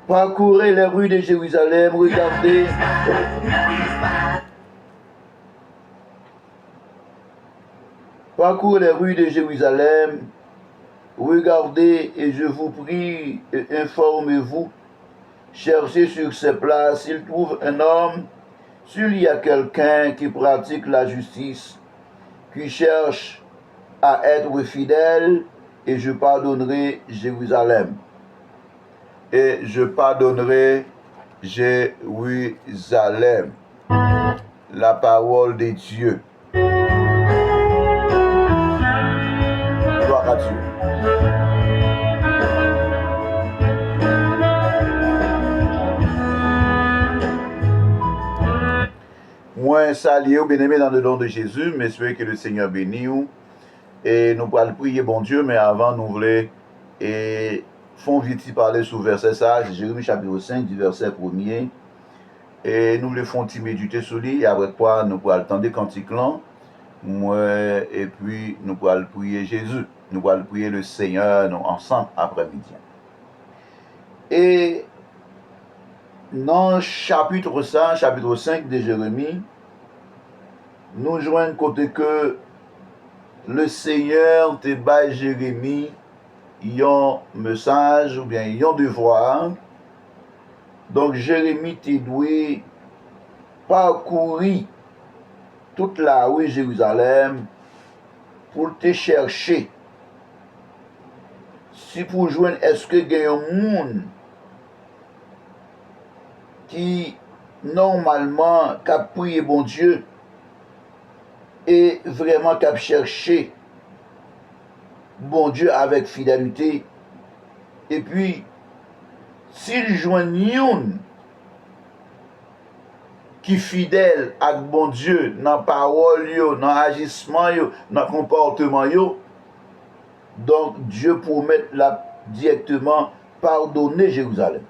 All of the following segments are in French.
Parcourez les rues de Jérusalem, regardez. Parcourez les rues de Jérusalem, regardez et je vous prie, informez-vous. Cherchez sur ces places s'il trouve un homme, s'il y a quelqu'un qui pratique la justice, qui cherche à être fidèle, et je pardonnerai Jérusalem. Et je pardonnerai Jérusalem. La parole de Dieu. Gloire à Dieu. Moi, salut, bien-aimé dans le nom de Jésus, mais j'espère que le Seigneur bénisse. Et nous allons prier, bon Dieu, mais avant, nous voulons font vite parler sous verset ça, c'est Jérémie chapitre 5, du verset 1er. Et nous le font méditer sur lui, et après quoi nous pourrons attendre cantique là, moi, et puis nous pourrons prier Jésus, nous pourrons prier le Seigneur nous, ensemble après-midi. Et dans chapitre 5 de Jérémie, nous joignons côté que le Seigneur te bat Jérémie, un message ou bien un devoir. Donc Jérémie te doit parcourir toute la rue Jérusalem pour te chercher. Si pour joindre, est-ce que il y a un monde qui normalement a prié bon Dieu et vraiment qui a cherché bon Dieu avec fidélité, et puis s'il joignent qui fidèle à bon Dieu dans parole yo, dans agissement yo, dans comportement yo, donc Dieu promet là directement pardonner Jérusalem.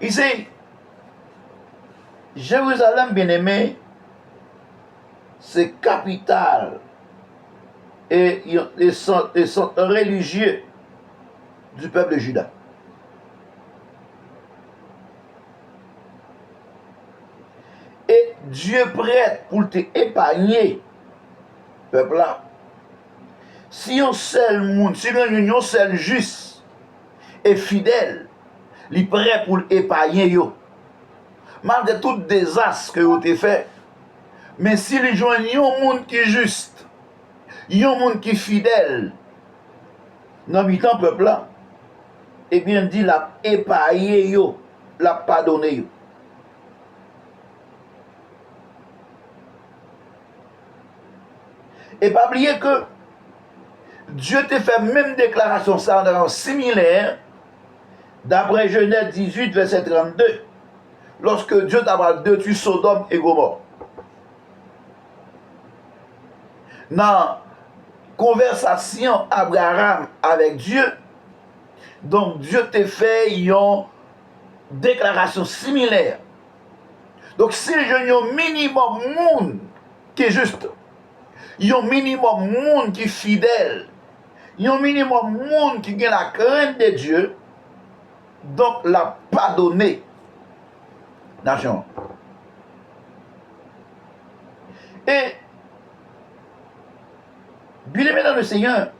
Ici, Jérusalem, bien-aimé, c'est capitale et centre religieux du peuple de Juda. Et Dieu prête pour t'épargner, peuple là. Si un seul monde, si un seul juste et fidèle, il est prêt pour épargner yo. Malgré tout désastre que vous avez fait, mais si les gens un monde qui est juste, un monde qui est fidèle, dans le temps peuple là, eh bien dit la épargné yo, la pardonné yo. Et pas oublier que Dieu t'a fait même déclaration ça dans similaire d'après Genèse 18 verset 32 lorsque Dieu t'a parlé de tuer Sodome et Gomorrhe. Dans conversation Abraham avec Dieu, donc Dieu t'a fait une déclaration similaire. Donc si je y a un minimum monde qui est juste, il y a un minimum monde qui est fidèle, il y a un minimum monde qui a la crainte de Dieu, donc la pardonner nation. Et bien aimé dans le Seigneur,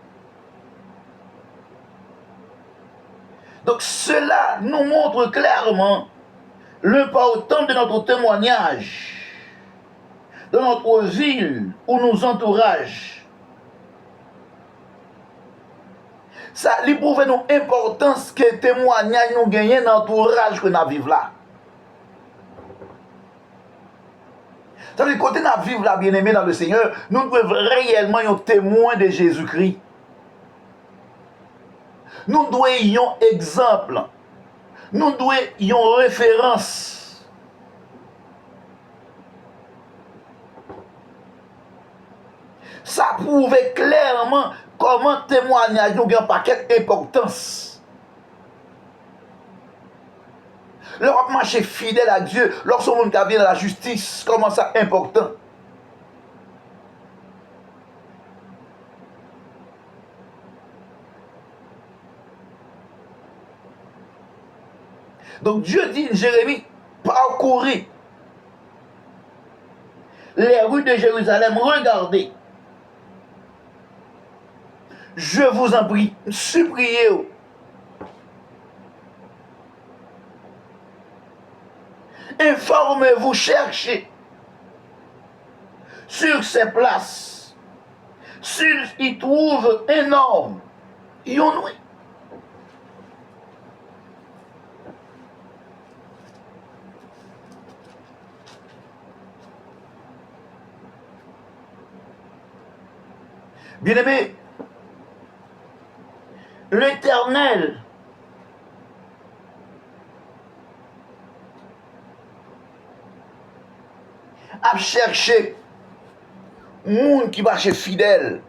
donc cela nous montre clairement l'importance de notre témoignage dans notre ville ou nos entourages. Ça lui prouve nous importance que le témoignage nous gagne dans l'entourage que nous vivons là. Ça veut dire côté nous vivons là, bien-aimé dans le Seigneur, nous devons réellement être témoins de Jésus-Christ. Nous devons être un exemple. Nous devons être une référence. Ça prouve clairement comment témoignage nous a un paquet d'importance. L'Europe marche fidèle à Dieu, lorsque le monde vient dans la justice, comment ça important. Donc Dieu dit à Jérémie, parcourez les rues de Jérusalem, regardez. Je vous en prie, suppliez-vous. Informez-vous, cherchez sur ces places. S'il y trouve un homme, il y en a. Bien-aimé, l'Éternel a cherché un monde qui va chez fidèle.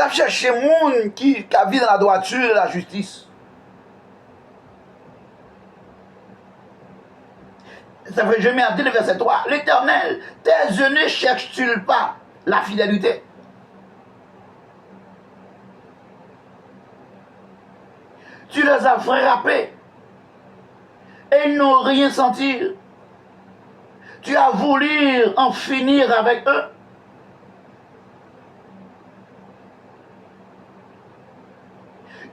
a cherché monde qui vit dans la droiture et la justice. Ça fait Jérémie a dit le verset 3. L'Éternel, tes yeux ne cherchent-ils pas la fidélité? Tu les as frappés et ils n'ont rien senti. Tu as voulu en finir avec eux.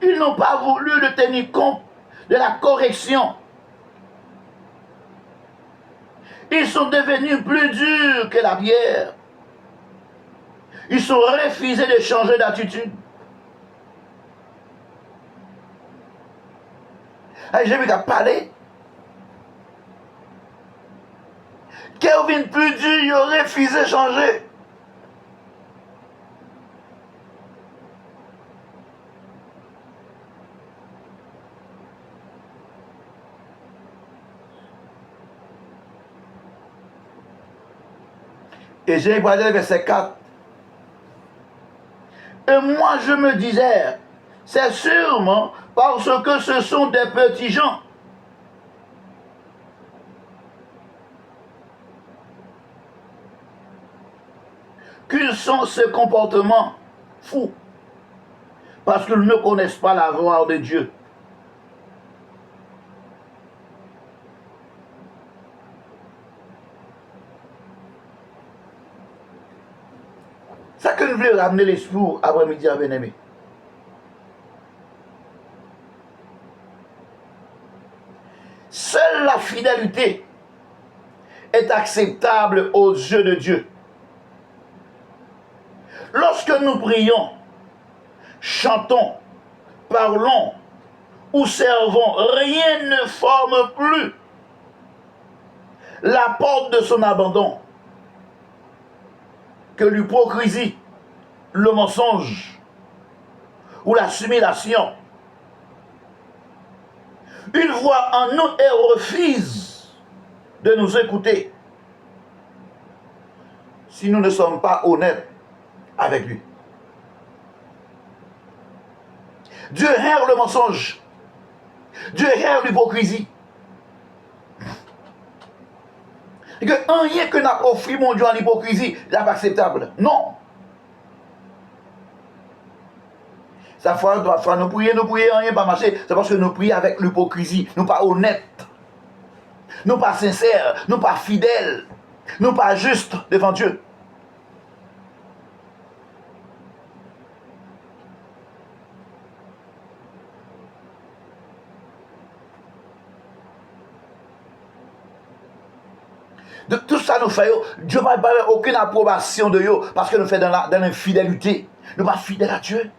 Ils n'ont pas voulu de tenir compte de la correction. Ils sont devenus plus durs que la pierre. Ils ont refusé de changer d'attitude. J'ai vu qu'à parler. Kelvin plus dur, il aurait refusé de changer. Et j'ai regardé le verset 4. Et moi je me disais, c'est sûrement parce que ce sont des petits gens. Qu'ils sont ce comportement fou. Parce qu'ils ne connaissent pas la gloire de Dieu. Ça que nous voulons ramener l'esprit après-midi à bien-aimé. Seule la fidélité est acceptable aux yeux de Dieu. Lorsque nous prions, chantons, parlons ou servons, rien ne forme plus la porte de son abandon que l'hypocrisie, le mensonge ou la simulation. Il voit en nous et refuse de nous écouter si nous ne sommes pas honnêtes avec lui. Dieu hait le mensonge. Dieu hait l'hypocrisie. Et que rien que n'a offert mon Dieu en hypocrisie n'est pas acceptable. Non. Ça fois nous prier, rien pas marcher. C'est parce que nous prions avec l'hypocrisie. Nous pas honnêtes. Nous pas sincères. Nous pas fidèles. Nous pas justes devant Dieu. De tout ça nous fait, Dieu n'a pas aucune approbation de eux parce que nous faisons dans l'infidélité. Nous ne sommes pas fidèles à Dieu.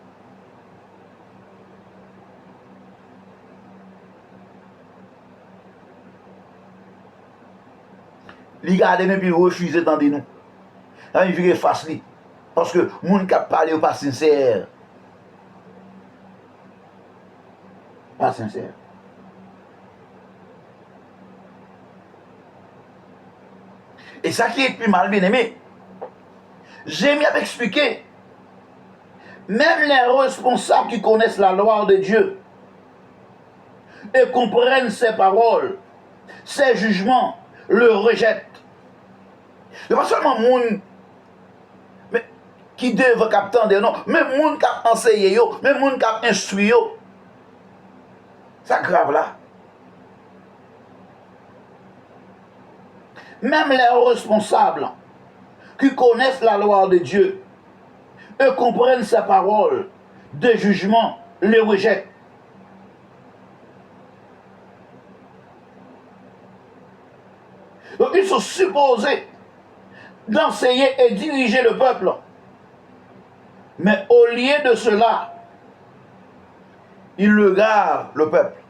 Les gars, ils refusent d'entendre nous. Ils virent face lui. Parce que les gens qui parlent n'est pas sincère. Pas sincère. Et ça qui est plus mal, bien aimé, j'ai mis à expliquer, même les responsables qui connaissent la loi de Dieu et comprennent ses paroles, ses jugements, le rejettent. Ce n'est pas seulement les gens qui doivent capter, non, même les gens qui ont enseigné, même les gens qui ont instruit, c'est grave là. Même les responsables qui connaissent la loi de Dieu et comprennent sa parole de jugement, les rejettent. Donc ils sont supposés d'enseigner et diriger le peuple. Mais au lieu de cela, ils regardent le peuple.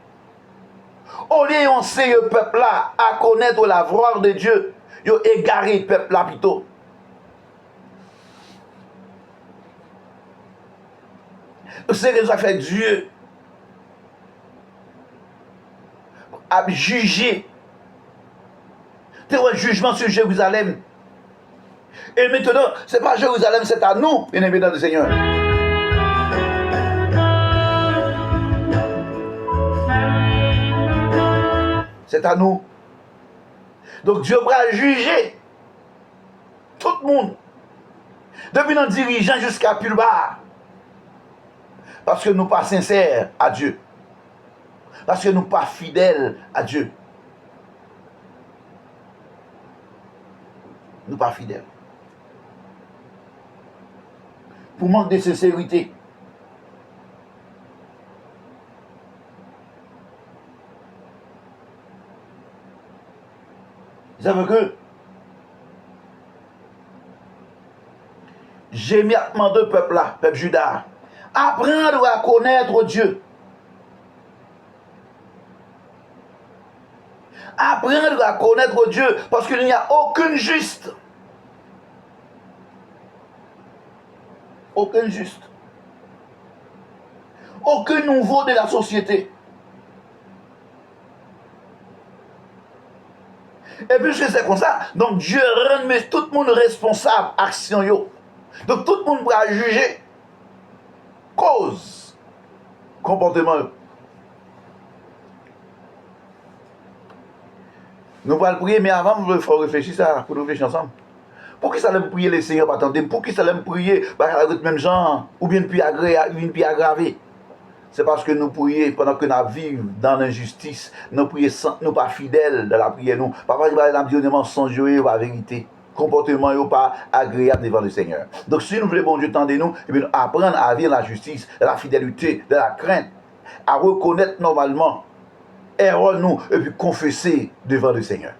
Au lieu d'enseigner le peuple là à connaître la gloire de Dieu, ils ont égaré le peuple là plutôt. C'est que ça fait Dieu à juger. C'est un jugement sur Jérusalem. Et maintenant, ce n'est pas Jérusalem, c'est à nous, bien-aimés dans le Seigneur. c'est à nous. Donc Dieu va juger tout le monde, depuis nos dirigeants jusqu'à plus bas, parce que nous ne sommes pas sincères à Dieu, parce que nous ne sommes pas fidèles à Dieu. Nous ne sommes pas fidèles. Pour manque de sincérité. Ça veut que gémissement de peuple là, peuple Juda, apprendre à connaître Dieu. Apprendre à connaître Dieu, parce qu'il n'y a aucun juste. Aucun juste. Aucun nouveau de la société. Et puisque c'est comme ça, donc Dieu rend tout le monde responsable action yo. Donc tout le monde va juger cause comportement. Nous allons prier, mais avant, il faut réfléchir ça, pour nous réfléchir ensemble. Pour qui ça l'aime prier les Seigneurs, pas attendre? Pour qui ça l'aime prier, même gens, ou bien puis aggraver? C'est parce que nous prions pendant que nous vivons dans l'injustice, nous prions sans, nous pas fidèles dans la prière. Nous, parfois, nous avons dit mensonge ou la vérité. Comportement n'est pas agréable devant le Seigneur. Donc, si nous voulons, bon Dieu, tendez-nous, et bien, apprendre à vivre la justice, de la fidélité, de la crainte, à reconnaître normalement, erreur nous, et puis confesser devant le Seigneur.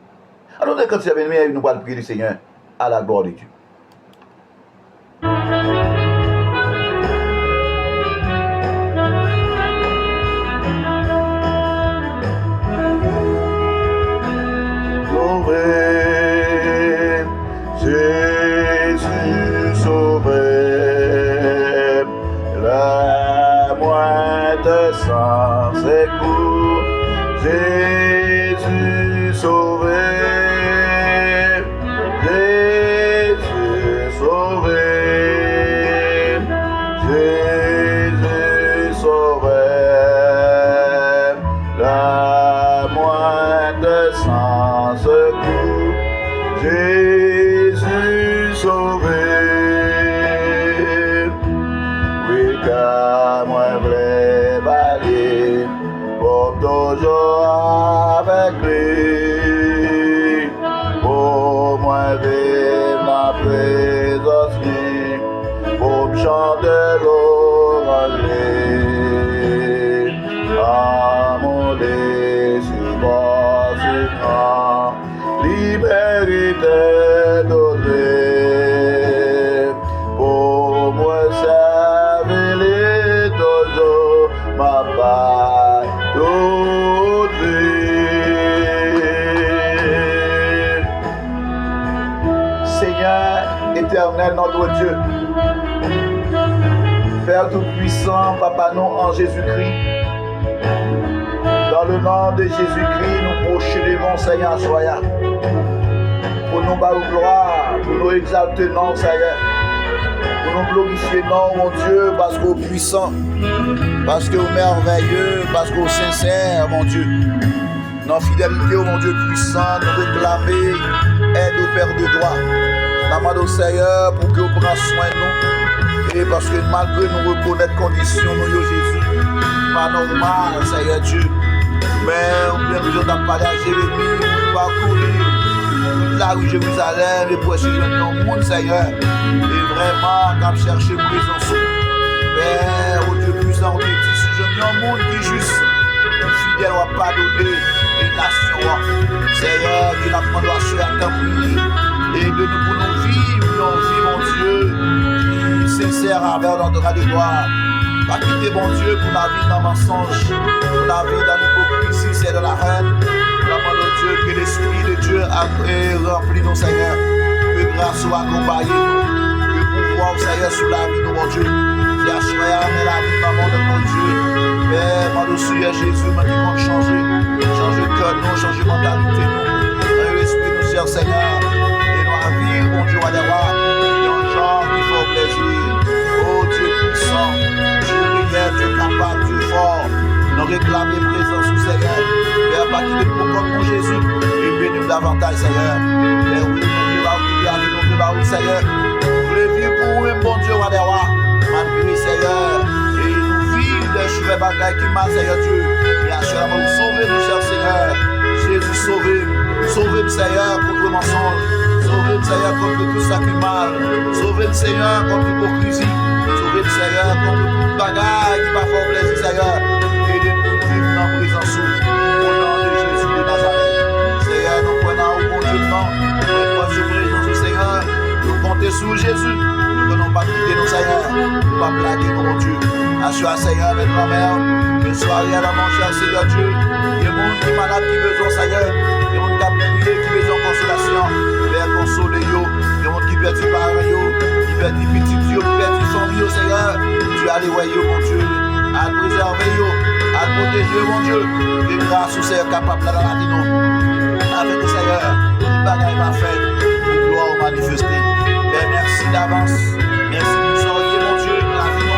Alors, quand il y a bien, nous allons prier le Seigneur à la gloire de Dieu. Jésus sauvé, la moindre sans secours. Jésus sauvé, Jésus sauvé, Jésus sauvé, la moindre sans secours. Jésus sauvé, oui, car moi vrai aller pour toujours avec lui, pour moi vivre ma présence, pour me chanter l'oranger, à mon laissez-moi ce grand. Liberté donnée pour moi servir les toujours ma paille toute vie. Seigneur éternel, notre Dieu, Père Tout-Puissant, Papa non en Jésus-Christ, dans le nom de Jésus-Christ, nous proclamons, Seigneur, soyez. Pour nous battre gloire, pour nous exalter, non, Seigneur. Pour nous glorifier, non, mon Dieu, parce qu'au puissant, parce qu'au merveilleux, parce qu'au sincère, mon Dieu. Dans fidélité, oh mon Dieu puissant, nous réclamer, aide au Père de droit. Nous demandons au Seigneur pour que vous preniez soin de nous. Et parce que malgré nous reconnaître conditions, nous, Jésus, pas normal, Seigneur Dieu. Mais on bien besoin d'en partager Jérémie, parcourir toute la rue Jérusalem et pour essayer de nous monde, Seigneur. Et vraiment, quand chercher présence, Père, oh Dieu puissant, on te dit, si je dis un monde qui est juste, fidèle, on va pardonner les nations. Seigneur, Dieu n'a pas droit à ta prière. Et de nous pour nous vivre, mon Dieu, qui sincère avec notre de gloire. Pas quitter, mon Dieu, pour la vie dans le mensonge, pour la vie dans l'hypocrisie, c'est de la haine. Demandons Dieu que l'Esprit de Dieu a rempli nos Seigneur, que grâce soit accompagnée nous, que pouvoir, Seigneur, sur la vie, nous, mon Dieu. C'est à choisir la vie dans le monde, mon Dieu. Père, mon Seigneur Jésus, m'a dit qu'on change de cœur, nous, changer de mentalité, nous. Dans l'Esprit, nous, cher Seigneur, et nous, à vivre, mon Dieu, à des rois, et en genre qui font plaisir. Oh Dieu puissant, Dieu réel, Dieu capable, Dieu fort, nous réclamer présence au Seigneur. Père, pas quitter pour comme mon Jésus. Et bénis davantage, Seigneur. Mais oui, nous Seigneur. Nous voulons vivre pour vous, bon Dieu, roi des rois. Malgré, Seigneur. Et nous vivons des cheveux bagailles qui mal, Seigneur Dieu. Et assurément, sauvez-nous, cher Seigneur. Jésus, sauvez-nous. Sauvez-nous, Seigneur, contre le mensonge. Sauvez-nous, Seigneur, contre tout ça qui est mal. Sauvez-nous, Seigneur, contre l'hypocrisie. Sauvez-nous, Seigneur, contre toute bagaille qui va faire plaisir, Seigneur. Aidez-nous pour vivre dans la présence. Au nom de Jésus de Nazareth. Seigneur, nous prenons au bon Dieu de nom. Nous prenons sur présence, Seigneur. Nous comptons sur Jésus. Nous ne venons pas quitter nos Seigneur. Nous ne pas plaquer nos Dieu. Assure, Seigneur, avec ma mère. Que soirée à la mon cher Seigneur Dieu. Il y a des gens qui sont malades, qui ont besoin, Seigneur. Il y a des gens qui ont prié, qui ont besoin de consolation. Père, consolez-yo. Il y a des gens qui perdent du parents, qui perdent des petits dieux, qui perdent des familles, Seigneur. Tu as les voyous, mon Dieu. À préserver, à protéger, mon Dieu. Et grâce au Seigneur capable de la matinée. Avec le Seigneur, tout bagaille va faire pour gloire manifester. Père, merci d'avance. Merci pour ce que mon Dieu, la vie.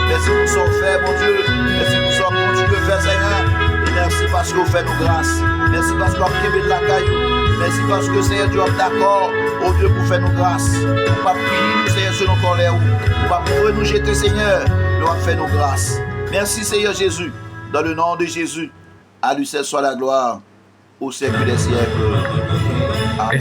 Merci pour ce que fait, mon Dieu. Merci pour ce que mon Dieu fait, Seigneur. Et merci parce que vous faites nos grâces. Merci parce que vous avez de la caillou. Merci parce que Seigneur Dieu est d'accord au Dieu pour faire nos grâces. Nous ne pas prier, nous, Seigneur, selon ton l'air. Nous ne pas nous jeter, Seigneur. Nous allons faire nos grâces. Merci, Seigneur Jésus. Dans le nom de Jésus, à lui seul soit la gloire au siècle des siècles. Amen.